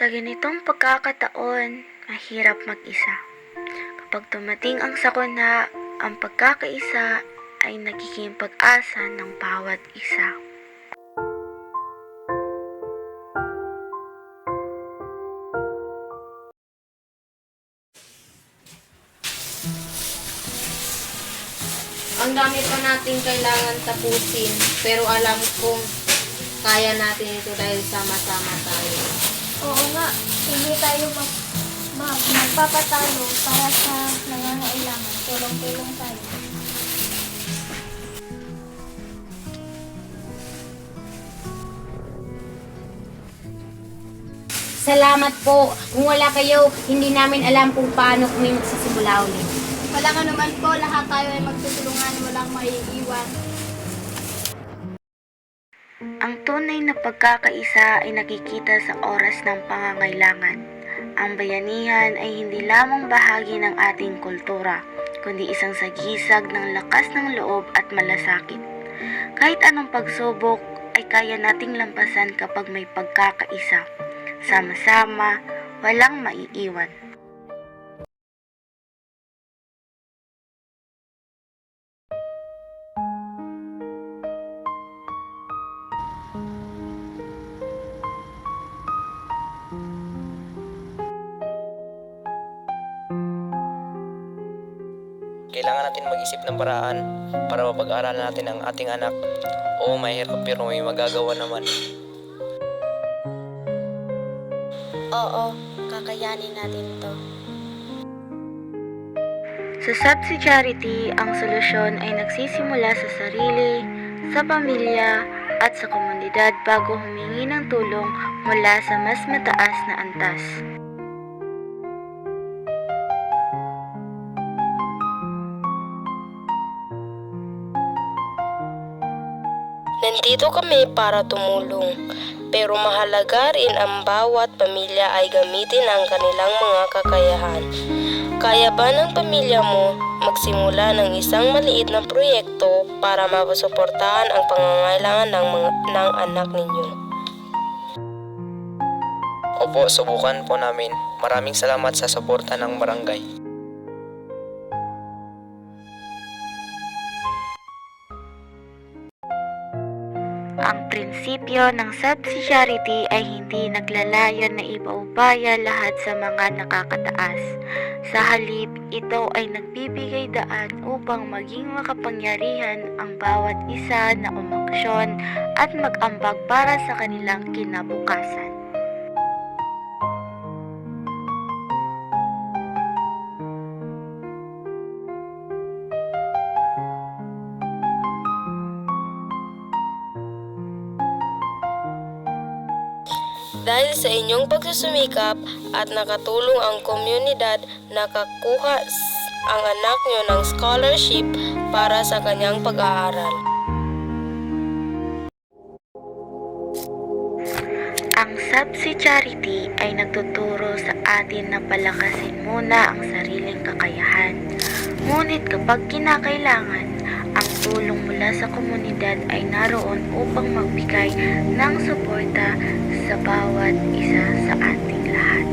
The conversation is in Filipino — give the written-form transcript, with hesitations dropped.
Sa ganitong pagkakataon, mahirap mag-isa. Kapag dumating ang sakuna, ang pagkakaisa ay nagiging pag-asa ng bawat isa. Ang dami pa natin kailangan tapusin, pero alam kong kaya natin ito dahil sama-sama tayo. Oo nga, hindi tayo magpapatalo para sa nangangailangan. Tulong-tulong tayo. Salamat po. Kung wala kayo, hindi namin alam kung paano kami magsisimula ulit. Walang anuman po, lahat tayo ay magtutulungan, walang maiiwan. Ang tunay na pagkakaisa ay nakikita sa oras ng pangangailangan. Ang bayanihan ay hindi lamang bahagi ng ating kultura, kundi isang sagisag ng lakas ng loob at malasakit. Kahit anong pagsubok ay kaya nating lampasan kapag may pagkakaisa. Sama-sama, walang maiiwan. Kailangan natin mag-isip ng paraan para mapag-aralan natin ang ating anak. Oo, mahirap pero may magagawa naman. Oo, kakayanin natin to. Sa subsidiarity, ang solusyon ay nagsisimula sa sarili, sa pamilya, at sa komunidad bago humingi ng tulong mula sa mas mataas na antas. Nandito kami para tumulong, pero mahalaga rin ang bawat pamilya ay gamitin ang kanilang mga kakayahan. Kaya ba ng pamilya mo magsimula ng isang maliit na proyekto para mapasuportahan ang pangangailangan ng anak ninyo? Opo, subukan po namin. Maraming salamat sa suporta ng barangay. Ang prinsipyo ng subsidiarity ay hindi naglalayon na ipaubaya lahat sa mga nakakataas. Sa halip, ito ay nagbibigay daan upang maging makapangyarihan ang bawat isa na umaksyon at mag-ambag para sa kanilang kinabukasan. Dahil sa inyong pagsusumikap at nakatulong ang komunidad, nakakuha ang anak nyo ng scholarship para sa kanyang pag-aaral. Ang subsidiarity ay nagtuturo sa atin na palakasin muna ang sariling kakayahan. Ngunit kapag kinakailangan, ang tulong mula sa komunidad ay naroon upang magbigay ng suporta sa bawat isa sa ating lahat.